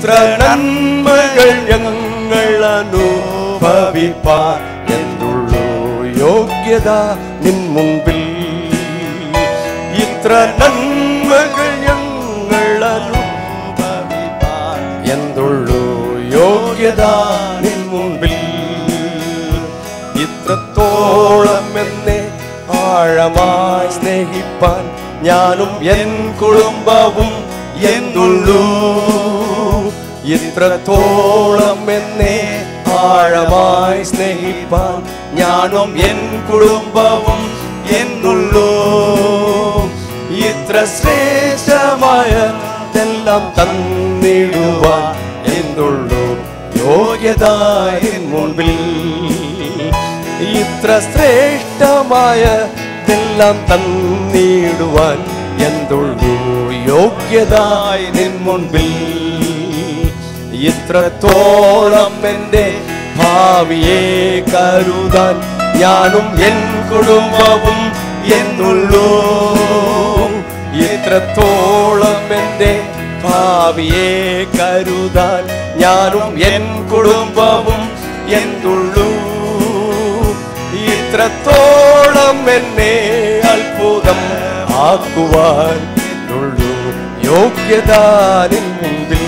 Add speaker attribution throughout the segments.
Speaker 1: ഇത്ര നന്മകൾ ഞങ്ങൾ അനുഭവിപ്പാൻ എന്തുള്ളൂ യോഗ്യത നിൻ മുൻപിൽ. ഇത്ര നന്മകൾ ഞങ്ങൾ അനുഭവിപ്പാൻ എന്തുള്ളൂ യോഗ്യത നിൻ മുൻപിൽ. ഇത്രത്തോളം എന്നെ ആഴമായി സ്നേഹിപ്പാൻ ഞാനും എൻ കുടുംബവും എന്തുള്ളൂ. ഇത്രത്തോളം എന്നെ ആഴമായി സ്നേഹിപ്പാൻ ഞാനും എൻ കുടുംബവും എന്തുള്ളൂ. ഇത്ര ശ്രേഷ്ഠമായതെല്ലാം തന്നിടുവാൻ എന്തുള്ളൂ യോഗ്യത നിൻ മുൻപിൽ. ഇത്ര ശ്രേഷ്ഠമായതെല്ലാം തന്നിടുവാൻ എന്തുള്ളൂ യോഗ്യത നിൻ മുൻപിൽ. ഇത്രത്തോളം എൻ്റെ ഭാവിയെ കരുതാൻ ഞാനും എൻ കുടുംബവും എന്തുള്ളൂ. ഇത്രത്തോളം എൻ്റെ ഭാവിയെ കരുതാൻ ഞാനും എൻ കുടുംബവും എന്തുള്ളൂ. ഇത്രത്തോളം എന്നെ അത്ഭുതം ആക്കുവാൻ എന്തുള്ളൂ യോഗ്യത നിൻ മുൻപിൽ.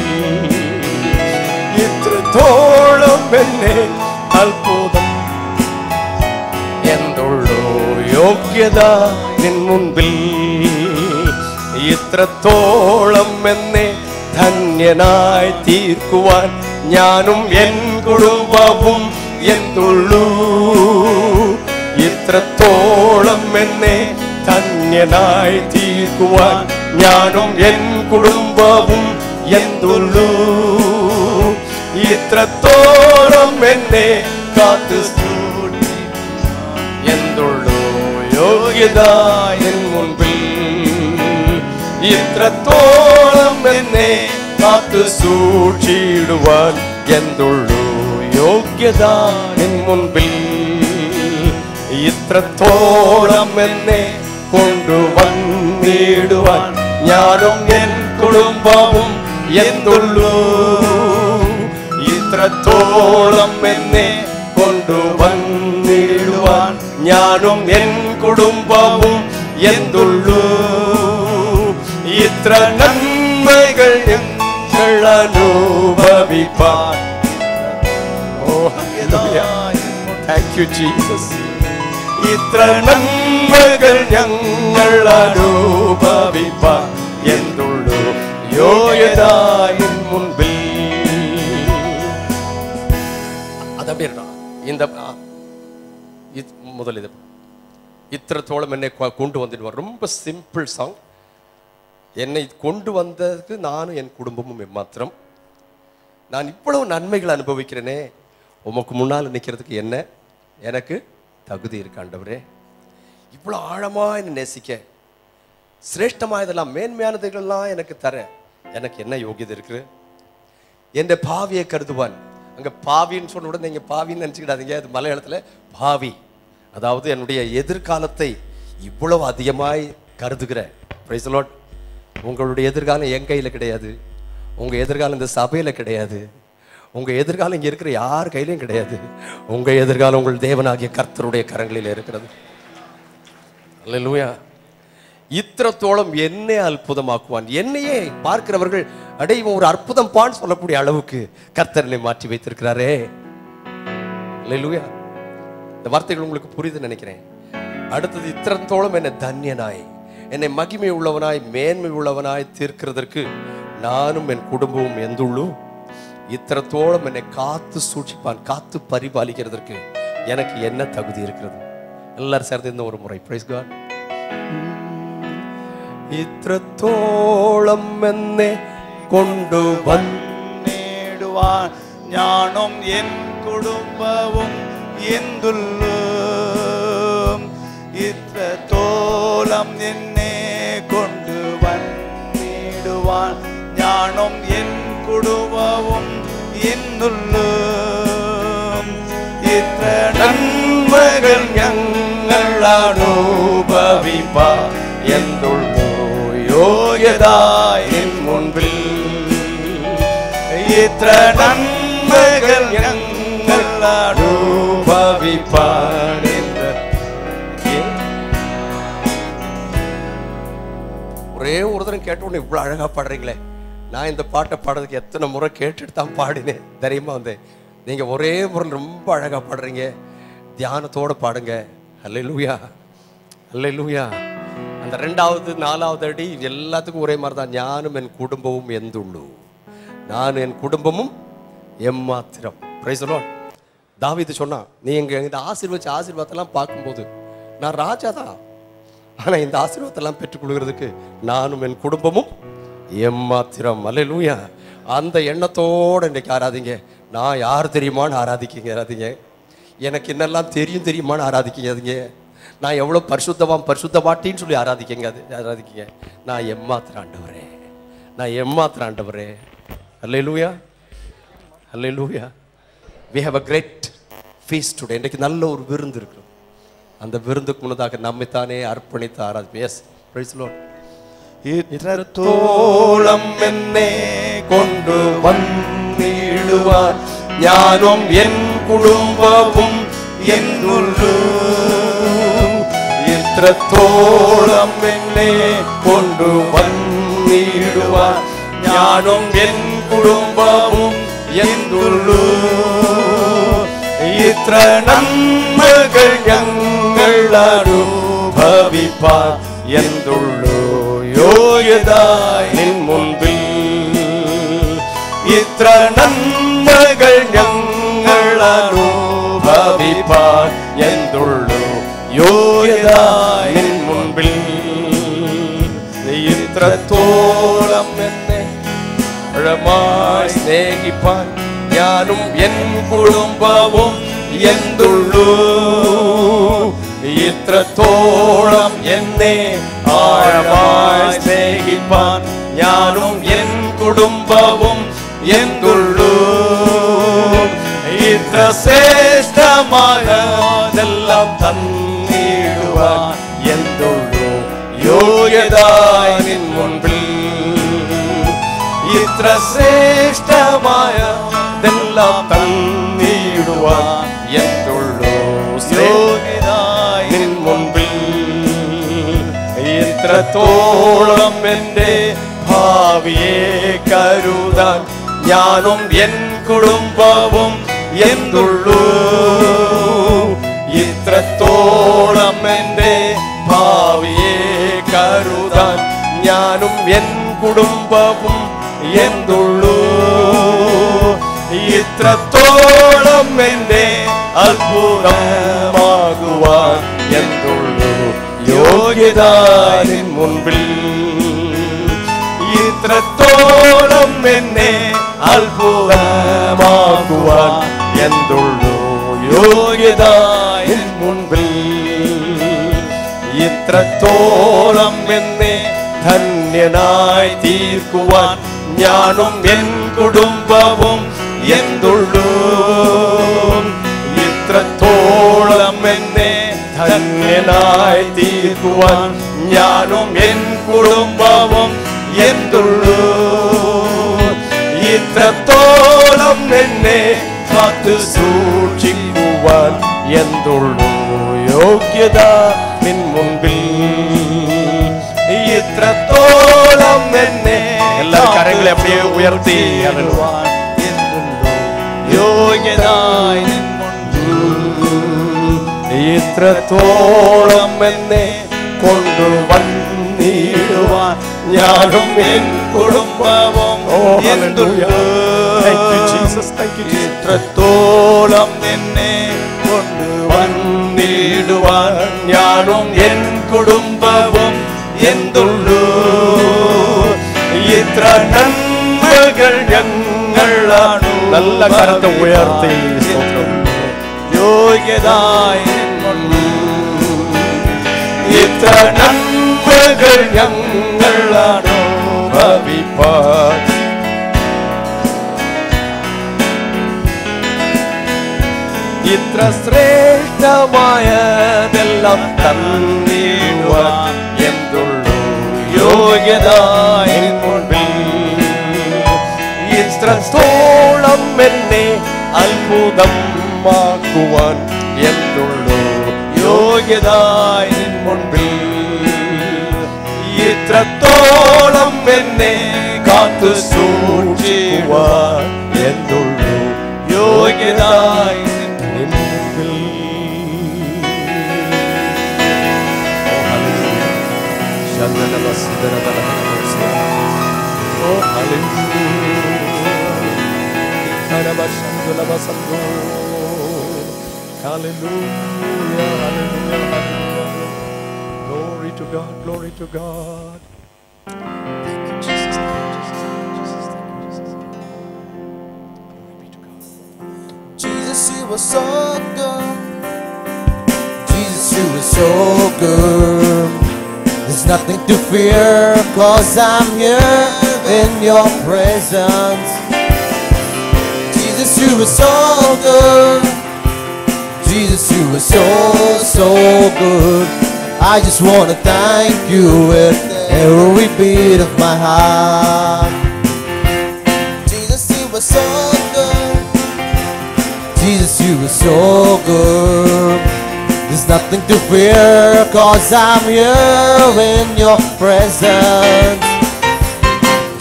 Speaker 1: ഇത്രത്തോളം എന്നെ അത്ഭുതം എന്തുള്ളൂ യോഗ്യത നിൻ മുൻപിൽ. ഇത്രത്തോളം എന്നെ ധന്യനായി തീർക്കുവാൻ ഞാനും എൻ കുടുംബവും എന്തുള്ളൂ. ഇത്രത്തോളം എന്നെ ധന്യനായി തീർക്കുവാൻ ഞാനും എൻ കുടുംബവും എന്തുള്ളൂ. ഇത്രത്തോളം എന്നെ കാത്തു എന്തുള്ളൂ യോഗ്യത എൻ മുൻപിൽ. ഇത്രത്തോളം എന്നെ കാത്തു സൂക്ഷിടുവാൻ എന്തുള്ളൂ യോഗ്യത എൻ മുൻപിൽ. ഇത്രത്തോളം എന്നെ കൊണ്ടുവന്നിടുവാൻ ഞാനും എൻ കുടുംബവും എന്തുള്ളൂ. ഇത്രത്തോളം എന്നെ കൊണ്ടുവന്നിടുവാൻ ഞാനും എൻ കുടുംബവും എന്തുള്ളൂ. ഇത്ര നന്മകൾ ഞങ്ങൾ അനുഭവിപ്പാൻ. Thank you, Jesus. ഇത്ര നന്മകൾ ഞങ്ങൾ അനുഭവിപ്പാൻ എന്തുള്ളൂ യോഗ്യത നിൻ മുൻപിൽ. முதல் இது இத்திரத்தோളം என்னை கொண்டு வந்துடுவார். ரொம்ப சிம்பிள் சாங். என்னை கொண்டு வந்ததுக்கு நானும் என் குடும்பமும் மாத்திரம். நான் இவ்வளவு நன்மைகளை அனுபவிக்கிறேனே, உமக்கு முன்னால் நிற்கிறதுக்கு என்ன எனக்கு தகுதி இருக்கு ஆண்டவரே? இவ்வளோ ஆழமாக என்னை நேசிக்க, சிரேஷ்டமாக இதெல்லாம் மேன்மையானதுகளெல்லாம் எனக்கு தர எனக்கு என்ன யோகியதை இருக்குது? என் பாவியை கருதுவான். அங்கே பாவின்னு சொன்ன உடனே நீங்கள் பாவின்னு நினச்சிக்கிடாதீங்க. அது மலையாளத்தில் பாவி, அதாவது என்னுடைய எதிர்காலத்தை இவ்வளவு அதிகமாய் கருதுகிற. Price the Lord. உங்களுடைய எதிர்காலம் என் கையில் கிடையாது. உங்கள் எதிர்காலம் இந்த சபையில் கிடையாது. உங்கள் எதிர்காலம் இங்கே இருக்கிற யார் கையிலையும் கிடையாது. உங்கள் எதிர்காலம் உங்கள் தேவனாகிய கர்த்தருடைய கரங்களில் இருக்கிறது. அல்லேலூயா. இத்திரத்தோളം என்னை அற்புதமாக்குவான். என்னையே பார்க்கிறவர்கள் அடே இவன் ஒரு அற்புதம் பான்னு சொல்லக்கூடிய அளவுக்கு கர்த்தர் என்னை மாற்றி வைத்திருக்கிறாரே. அல்லேலூயா. இந்த வார்த்தைகள் உங்களுக்கு புரியுதுன்னு நினைக்கிறேன். அடுத்தது, இத்திரத்தோളം என்னை தன்யனாய், என்னை மகிமை உள்ளவனாய் மேன்மை உள்ளவனாய் தீர்க்கிறதற்கு நானும் என் குடும்பமும் எந்துள்ளு. இத்திரத்தோളം என்னை காத்து சூட்சிப்பான், காத்து பரிபாலிக்கிறதற்கு எனக்கு என்ன தகுதி இருக்கிறது? எல்லாரும் சேர்ந்து இந்த ஒரு முறை பிரைஸ் காட். ഇത്രത്തോളം എന്നെ കൊണ്ടുവന്നിടുവാൻ ഞാനും എൻ കുടുംബവും എന്തുള്ളൂ. ഇത്രത്തോളം എന്നെ കൊണ്ടുവന്നിടുവാൻ ഞാനും എൻ കുടുംബവും എന്തുള്ളൂ. ഇത്ര നന്മകൾ ഞങ്ങൾ അനുഭവിപ്പാൻ എന്തുള്ളൂ യോഗ്യത എൻ മുൻപിൽ.
Speaker 2: ഇത്ര നന്മകൾ ഞങ്ങൾ അനുഭവിപ്പാൻ.
Speaker 1: ஒரே ஒரு தரம் கேட்டோன்னு இவ்வளோ அழகாக பாடுறீங்களே. நான் இந்த பாட்டை பாடுறதுக்கு எத்தனை முறை கேட்டுட்டு தான் பாடினேன் தெரியுமா? நீங்கள் ஒரே முறை ரொம்ப அழகாக பாடுறீங்க. தியானத்தோடு பாடுங்க. அல்லேலூயா, அல்லேலூயா. அந்த 2வது 4வது அடி எல்லாத்துக்கும் ஒரே மாதிரி தான். ஞானும் என் குடும்பமும் எந்துள்ளு, நான் என் குடும்பமும் எம்மாத்திரம். Price the Lord. தாவீது சொன்னான், நீங்க இந்த ஆசீர்வாதத்தெல்லாம் பார்க்கும்போது நான் ராஜா தான், ஆனால் இந்த ஆசீர்வாதத்தெல்லாம் பெற்றுக்கொள்கிறதுக்கு நானும் என் குடும்பமும் எம்மாத்திரம். அல்லேலூயா. அந்த எண்ணத்தோடு இன்றைக்கு ஆராதிங்க. நான் யார் தெரியுமான்னு ஆராதிங்க. எனக்கு என்னெல்லாம் தெரியுமான்னு ஆராதிக்காதீங்க. நான் எவ்வளோ பரிசுத்தமாட்டின்னு சொல்லி ஆராதிக்கங்க. நான் எம்மாத்திரம் ஆண்டவரே. அல்லேலூயா, அல்லேலூயா. We have a great feast today. இன்றைக்கு நல்ல ஒரு விருந்து இருக்கு. அந்த விருந்துக்கு முன்னதாக நம்மைத்தானே அர்ப்பணித்து ஆராதிப்போம். Yes, praise the Lord.
Speaker 2: ഇത്രത്തോളം എന്നെ കൊണ്ടുവന്നിടുവാൻ ഞാനും എൻ കുടുംബവും എന്നുള്ളൂ. ഇത്രത്തോളം എന്നെ കൊണ്ടുവന്നിടുവാൻ ഞാനും എൻ കുടുംബവും എന്നുള്ളൂ. ഇത്ര നന്മകൾ ഞങ്ങൾ അനുഭവിപ്പാൻ എന്തുള്ളൂ യോഗ്യതായി നിൻ മുൻപിൽ. ഇത്ര നന്മകൾ ഞങ്ങൾ അനുഭവിപ്പാൻ എന്തുള്ളൂ യോഗ്യതായി നിൻ മുൻപിൽ. ഇത്രത്തോളം എന്നെ ആഴമായി സ്നേഹിപ്പാൻ ഞാനും എൻ കുടുംബവും എന്തുള്ളൂ. ഇത്രത്തോളം എന്നെ ആഴമായി സ്നേഹിപ്പാൻ ഞാനും എൻ കുടുംബവും എന്തുള്ളൂ. ഇത്ര ശ്രേഷ്ഠമായതെല്ലാം തന്നിടുവാൻ എന്തുള്ളൂ യോഗ്യതായി നിൻ മുൻപിൽ. ഇത്ര ശ്രേഷ്ഠമായതെല്ലാം തന്നിടുവാൻ എന്തുള്ളൂ യോഗ്യതായി നിൻ മുൻപിൽ. ഇത്രത്തോളം എൻ്റെ ഭാവിയെ കരുതാൻ ഞാനും എൻ കുടുംബവും എന്തുള്ളൂ. ഇത്രത്തോളം എൻ്റെ ഭാവിയെ കരുതാൻ ഞാനും എൻ കുടുംബവും എന്തുള്ളൂ. ഇത്രത്തോളം എന്നെ അത്ഭുതമാകുവാൻ എന്തുള്ളൂ യോഗ്യതായി നിൻ മുൻപിൽ. ഇത്രത്തോളം എന്നെ അത്ഭുതമാകുവാൻ എന്തുള്ളൂ യോഗ്യതായി നിൻ മുൻപിൽ. ഇത്രത്തോളം എന്നെ ധന്യനായി തീർക്കുവാൻ ഞാനും എൻ കുടുംബവും എന്തുള്ളൂ. ഇത്രത്തോളം എന്നെ ധന്യനായി തീർക്കുവാൻ ഞാനും എൻ കുടുംബവും എന്തുള്ളൂ. ഇത്രത്തോളം എന്നെ കാത്തു സൂക്ഷിക്കുവാൻ എന്തുള്ളൂ യോഗ്യത നിൻ മുൻപിൽ. ഇത്രത്തോളം എന്നെ എല്ലാ കരങ്ങളെ அப்படியே ഉയർത്തി യോഗ്യതായി നിൻ മുൻപിൽ. ഇത്രത്തോളം എന്നെ കൊണ്ടുവന്നിടുവാൻ ഞാനും എൻ കുടുംബവും എന്തുള്ളൂ. ഇത്രത്തോളം എന്നെ കൊണ്ടുവന്നിടുവാൻ ഞാനും എൻ കുടുംബവും എന്തുള്ളൂ. ഇത്ര നന്മകൾ ഞങ്ങളാണ്. നല്ല കരത്തെ ഉയർത്തി യോഗ്യതായി ഇത്ര നന്മകൾ ഞങ്ങളാണ് ഭവിപ്പാൻ. ഇത്ര ശ്രേഷ്ഠമായതെല്ലാം തന്നിടുവാൻ എന്തുള്ളൂ യോഗ്യതായി മുൻപിൽ. ഇത്രത്തോളം
Speaker 1: இத்தோളം என்னை அற்புதமாக்குவான் என்றுள்ளோ
Speaker 2: யோகியதாய் நின் முன்பில் இத்தோளம் என்னை காத்து சூழ்ச்சிவார்
Speaker 1: என்றுள்ளோ
Speaker 2: யோகியதாய்
Speaker 1: நின் முன்பில். Oh, hallelujah, hallelujah, hallelujah. Glory to God, glory to God. Thank you, Jesus, thank you, Jesus, thank you, Jesus, thank you, Jesus. Glory be to God.
Speaker 3: Jesus, you were so good. Jesus, you were so good. There's nothing to fear, 'cause I'm here in your presence. Jesus, you were so good. Jesus, you were so, so good. I just want to thank you with every beat of my heart. Jesus, you were so good. Jesus, you were so good. There's nothing to fear, 'cause I'm here in your presence.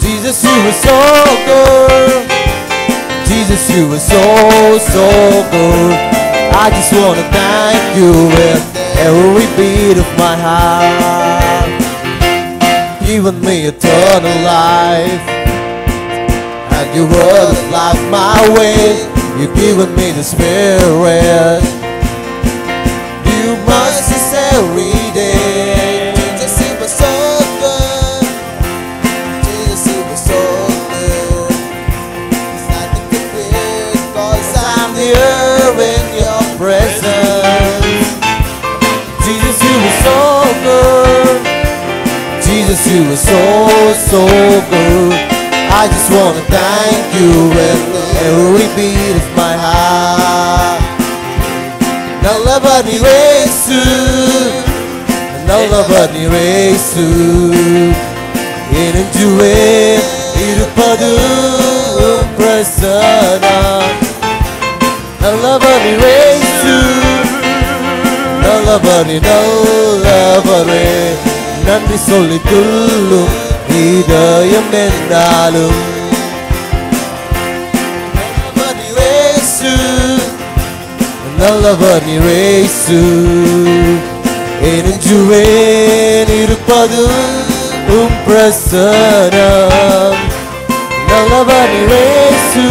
Speaker 3: Jesus, you were so good. Jesus, you were so, so good. I just want to thank you with every beat of my heart. Given me eternal life, and you were the life my way. You've given me the Spirit. You must every day. Jesus, you were so good. Jesus, you were so good. It's nothing to fear, 'cause I'm here in your presence. Jesus, you were so good. Jesus, you were so, so good. I just want to thank you with every beat of my heart. நல்லவர் இயேசு, நல்லவர் இயேசு, எனக்குவே இருப்பது பிரசன்னம். நல்லவர் இயேசு, நல்லவர் நல்லவரே, நன்றி சொல்லி துள்ளும் இதயம் என்றாலும். நல்லவர் இயேசு, நல்லவர் இயேசு, எனக்குவேன் இருப்பது உம் பிரசன்னம். நல்லவர் இயேசு,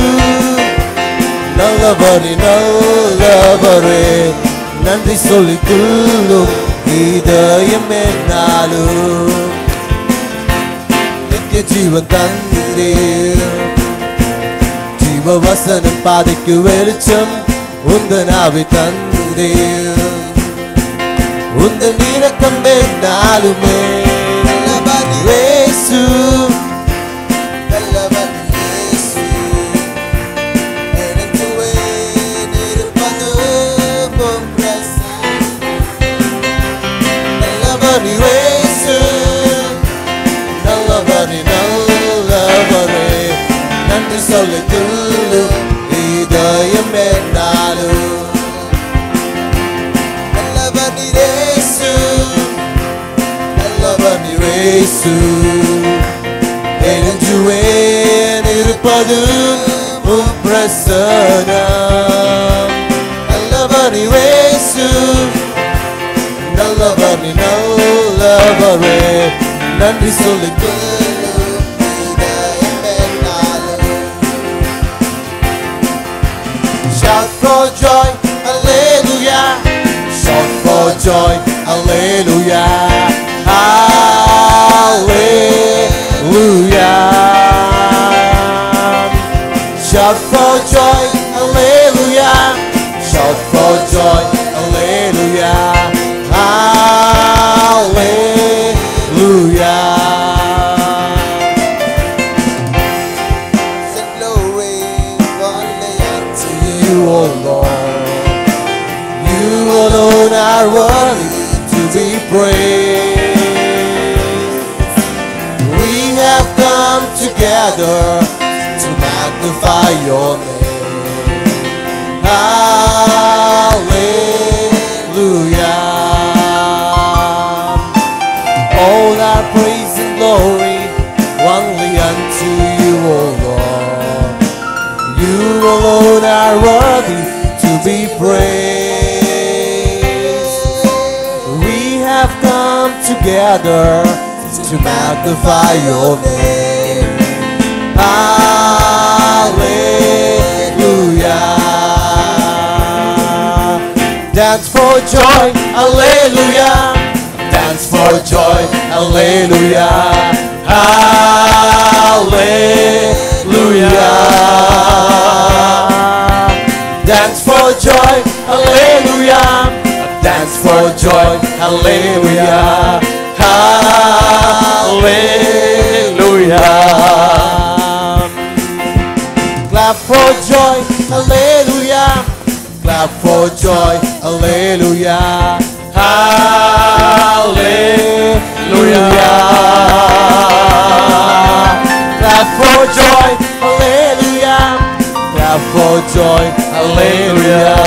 Speaker 3: நல்லவர் நல்லவரே, நன்றி சொல்லி துள்ளும் இதயம் என்னாலும். நித்திய ஜீவன் தந்தீர், ஜீவ வசனம் பாதைக்கு வெளிச்சம் உந்தன் ஆவி தந்தீர். உந்தன் இரக்கம் என்னாலுமே. நல்லவர் இயேசு, நல்லவர் இயேசு, எனக்குவே இருப்பது உம் பிரசன்னம். நல்லவர் இயேசு, நல்லவர் நல்லவரே, நன்றி சொல்லி துள்ளும் இதயம் என்னாலும். நல்லவர் இயேசு, நல்லவர் இயேசு, எனக்குவேன் இருப்பது உம் பிரசன்னம். நல்லவர் இயேசு, நல்லவர் நல்லவரே, நன்றி சொல்லி துள்ளும் இதயம் என்னாலும். Shout for joy, hallelujah. Shout for joy, hallelujah. Hallelujah. Shout for joy, hallelujah. Shout for joy, hallelujah. Hallelujah. Sing glory only unto you, O Lord. You alone are worthy to be praised. We have come together to magnify your name. Hallelujah. All our praise and glory only unto you, O Lord. You alone are worthy to be praised. We have come together to magnify your name. Hallelujah. Dance for joy, hallelujah. Dance for joy, hallelujah. Hallelujah. Dance for joy, hallelujah. Dance for joy, hallelujah. Hallelujah. Clap for joy, hallelujah. Clap for joy, hallelujah. Hallelujah. Clap for joy, hallelujah. Clap for joy, hallelujah.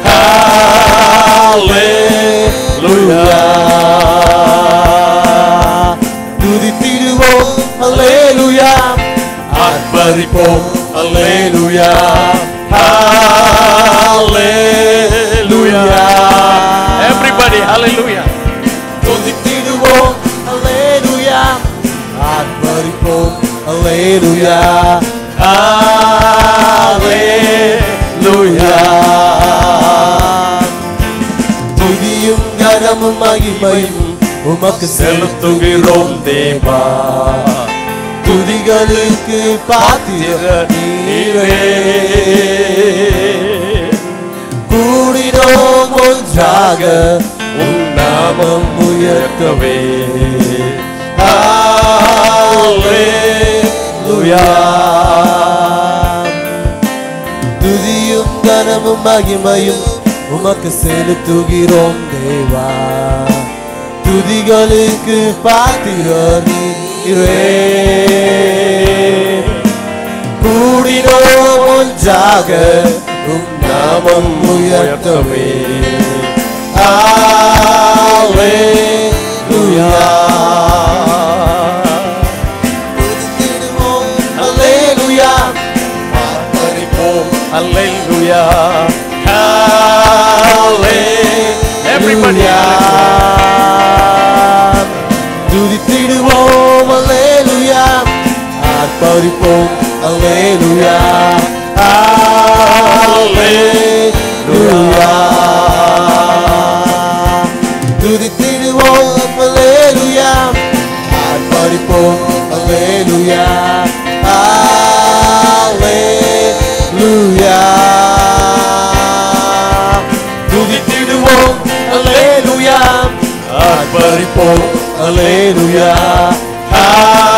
Speaker 3: Hallelujah. துதித்திடுவோம், hallelujah. ஆர்ப்பரிப்போம், hallelujah. Hallelujah.
Speaker 2: Everybody, hallelujah.
Speaker 3: துதித்திடுவோம், hallelujah. ஆர்ப்பரிப்போம், hallelujah. Hallelujah. துதியும் கனமும் மகிமையும் உமக்கு செலுத்துகிறோம் தேவா. துதிகளுக்கு பாத்திரர் நீரே. கூடினோம் ஒன்றாக உம் நாமம் உயர்த்தவே. ஹalleluya. துதியும் கனமும் மகிமையும் உமக்கு செலுத்துகிறோம் தேவா. துதிகளுக்கு பாத்திரர் நீரே. கூடினோம் ஒன்றாக உம் நாமம் உயர்த்தவே. ஹalleluya. துதித்திடுவோம், ஹalleluya. ஆர்ப்பரிப்போம், ஹalleluya.
Speaker 2: Everybody,
Speaker 3: துதித்திடுவோம், ஹalleluya. ஆர்ப்பரிப்போம், ஹalleluya. Hallelujah. துதித்திடுவோம், hallelujah. ஆர்ப்பரிப்போம், hallelujah. Hallelujah. துதித்திடுவோம், hallelujah. ஆர்ப்பரிப்போம், hallelujah. Hallelujah.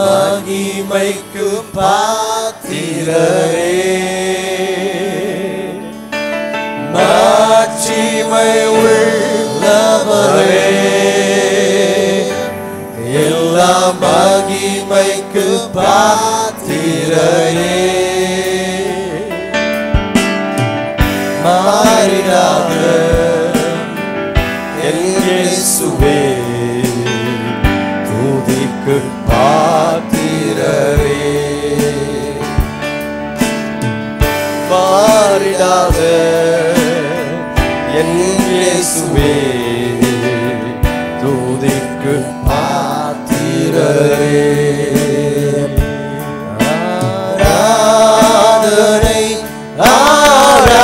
Speaker 3: மகிமைக்கு பாத்திரரே. மாட்சிமை உள்ளவரே. எல்லா மகிமைக்கு பாத்திரரே. மாறிடாத என் இயேசுவே, துதிக்கு பாத்திரரே. மாறிடாத என் இயேசுவே, துதிக்கு பாத்திரரே. ஆராதனை ஆராதனை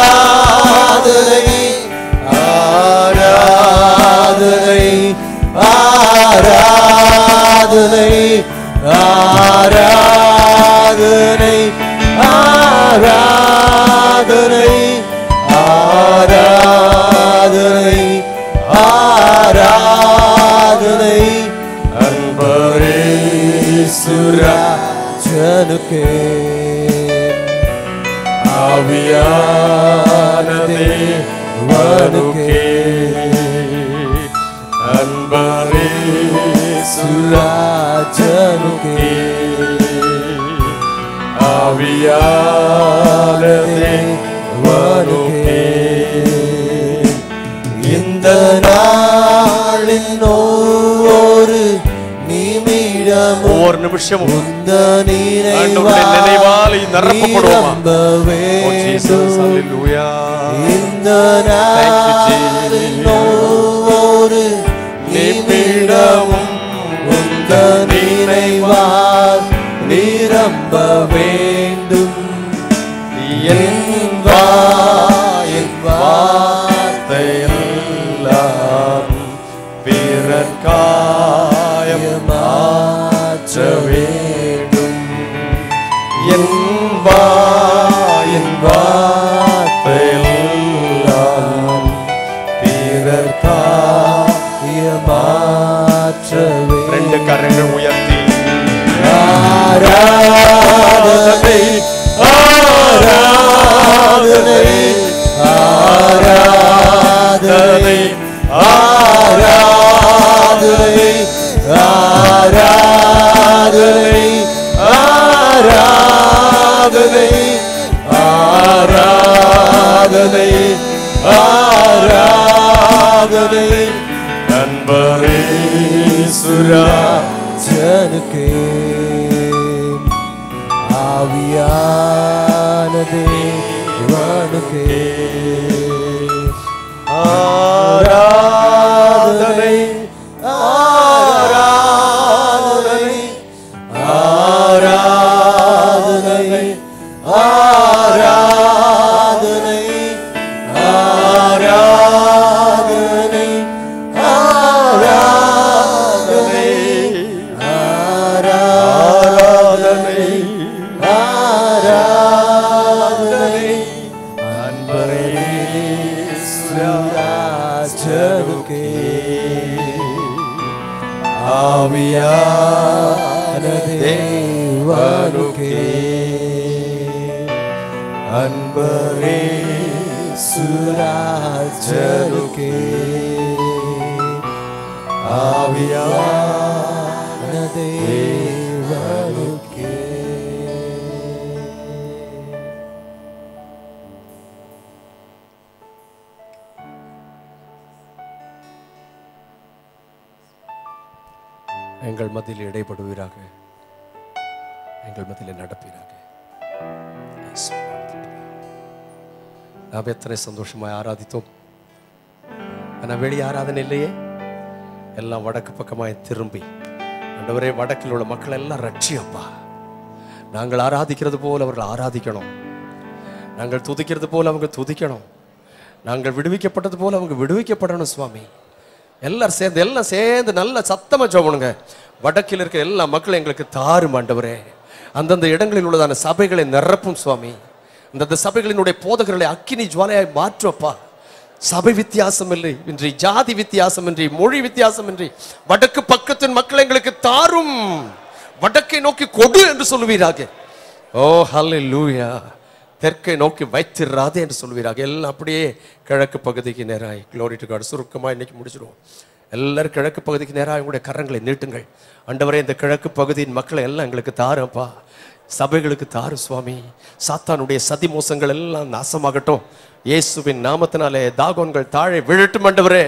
Speaker 2: ஆவியான தேவனுக்கே அன்பரே
Speaker 3: சுராஜனுக்கே
Speaker 2: ஆவியான தேவனுக்கே
Speaker 3: இந்த நாளின் ஒவ்வொரு நிமிடமும்
Speaker 2: ஒவ்வொரு நிமிஷமும்
Speaker 3: இந்த
Speaker 2: ஆண்டவருடைய நினைவால் நிரப்பப்படுவோமா?
Speaker 3: இந்த நாளின் ஒவ்வொரு நிமிடமும் இந்த நினைவால் நிரம்ப வேண்டும். என்
Speaker 2: வார்த்தையெல்லாம் பிறர்க்காயம் மாற்ற வேண்டும். என் வார்த்தையெல்லாம் பிறர்க்காயம் மாற்ற வேண்டும். ரெண்டு கரங்கள் உயர்த்தி
Speaker 3: ஆராதனை ஆராதனை ஆராதனை ஆராதனை ஆராதனை ஆராதனை ஆராதனை ஆராதனை
Speaker 2: அன்பரே சுராஜனுக்கே
Speaker 3: ஆவியான தேவனுக்கே
Speaker 2: ஆராதனை ஆராதனை
Speaker 3: ஆராதனை ஆராதனை ஆராதனை ஆராதனை
Speaker 2: ஆராதனை
Speaker 3: ஆராதனை
Speaker 2: அன்பரே
Speaker 3: சுராஜனுக்கே ஆவியான தேவனுக்கே
Speaker 2: அன்பரே
Speaker 3: சுராஜனுக்கே ஆவியான தேவனுக்கே.
Speaker 1: எங்கள் மத்தியில் இடைப்படுவீராக, எங்கள் மத்தியில் நடப்பீராக. நாம் எத்தனை சந்தோஷமாய் ஆராதித்தோம். ஆனால் வெளி ஆராதனை இல்லையே, எல்லாம் வடக்கு பக்கமாய் திரும்பி ஆண்டவரே வடக்கில் உள்ள மக்கள் எல்லாம் ரட்சியப்பா. நாங்கள் ஆராதிக்கிறது போல் அவர்கள் ஆராதிக்கணும், நாங்கள் துதிக்கிறது போல் அவங்க துதிக்கணும், நாங்கள் விடுவிக்கப்பட்டது போல் அவங்க விடுவிக்கப்படணும் சுவாமி. எல்லாம் சேர்ந்து நல்ல சத்தமா ஜெபணுங்க. வடக்கில் இருக்கிற எல்லா மக்களும் எங்களுக்கு தாரும் ஆண்டவரே. அந்தந்த இடங்களில் உள்ளதான சபைகளை நிரப்பும் சுவாமி. அந்தந்த சபைகளினுடைய போதகர்களை அக்கினி ஜுவாலையாய் மாற்றப்பா. சபை வித்தியாசம் இல்லை இன்றி, ஜாதி வித்தியாசம் இன்றி, மொழி வித்தியாசம் இன்றி வடக்கு பக்கத்தின் மக்கள் எங்களுக்கு தாரும், வடக்கை நோக்கி கொடு என்று சொல்லுவீராக. ஓ ஹல்லேலூயா. தெற்கை நோக்கி வைத்திராதே என்று சொல்வீராக. எல்லாம் அப்படியே கிழக்கு பகுதிக்கு நேராய். Glory to God. சுருக்கமாக இன்னைக்கு முடிச்சிடுவோம். எல்லாரும் கிழக்கு பகுதிக்கு நேராக உங்களுடைய கரங்களை நீட்டுங்கள். ஆண்டவரே இந்த கிழக்கு பகுதியின் மக்களை எல்லாம் எங்களுக்கு தாருப்பா, சபைகளுக்கு தாரு சுவாமி. சாத்தானுடைய சதி மோசங்கள் எல்லாம் நாசமாகட்டும் இயேசுவின் நாமத்தினாலே. தாகோன்கள் தாழை விழட்டும் ஆண்டவரே.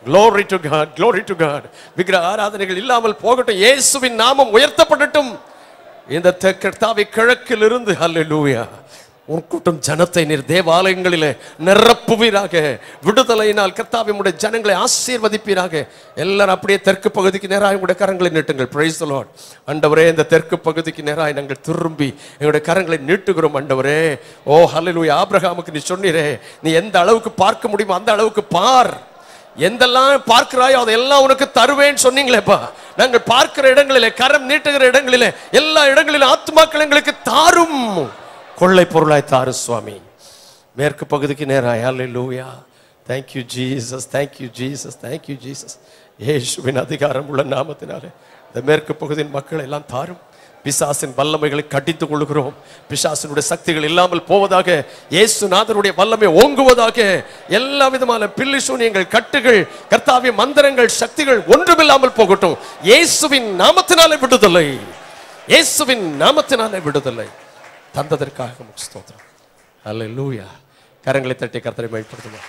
Speaker 1: Glory to God, glory to God. விக்கிரக ஆராதனைகள் இல்லாமல் போகட்டும், இயேசுவின் நாமம் உயர்த்தப்படட்டும். இந்த கர்த்தாவை கிழக்கில் இருந்து ஹல்லேலூயா உன் கூட்டம் ஜனத்தை நீர் தேவாலயங்களிலே நிரப்புவீராக. விடுதலையினால் கர்த்தாவே உம்முடைய ஜனங்களை ஆசீர்வதிப்பீராக. எல்லாரும் அப்படியே தெற்கு பகுதிக்கு நேராக உங்களுடைய கரங்களை நீட்டுங்கள். Price the Lord. ஆண்டவரே இந்த தெற்கு பகுதிக்கு நேராக நாங்கள் திரும்பி எங்களுடைய கரங்களை நீட்டுகிறோம் ஆண்டவரே. ஓ ஹல்லேலூயா. ஆபிரகாமுக்கு நீ சொன்னீரே, நீ எந்த அளவுக்கு பார்க்க முடியுமோ அந்த அளவுக்கு பார், எந்தெல்லாம் பார்க்கிறாயோ அதெல்லாம் உனக்கு தருவேன்னு சொன்னீங்களேப்பா. நாங்கள் பார்க்கிற இடங்களிலே, கரம் நீட்டுகிற இடங்களிலே, எல்லா இடங்களிலும் ஆத்துமாக்கள் எங்களுக்கு தாரும், கொள்ளை பொருளாய் தாரு சுவாமி. மேற்கு பகுதிக்கு நேராய். ஹல்லேலூயா. Thank you Jesus, thank you Jesus, thank you Jesus. இயேசுவின் அதிகாரம் உள்ள நாமத்தினாலே இந்த மேற்கு பகுதியின் மக்கள் எல்லாம் தாரும். பிசாசின் வல்லமைகளை கடித்துக் கொள்கிறோம். பிசாசினுடைய சக்திகள் இல்லாமல் போவதாக, இயேசுநாதருடைய வல்லமை ஓங்குவதாக. எல்லா விதமான பில்லி சூனியங்கள், கட்டுகள், கர்த்தாவிய மந்திரங்கள், சக்திகள் ஒன்றுமில்லாமல் போகட்டும். இயேசுவின் நாமத்தினாலே விடுதலை, இயேசுவின் நாமத்தினாலே விடுதலை தந்ததற்காக ஸ்தோத்திரம். அல்லேலூயா. கரங்களை தட்டி கர்த்தரை மகிமைப்படுத்துவோம்.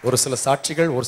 Speaker 1: ஒரு சில சாட்சிகள், ஒரு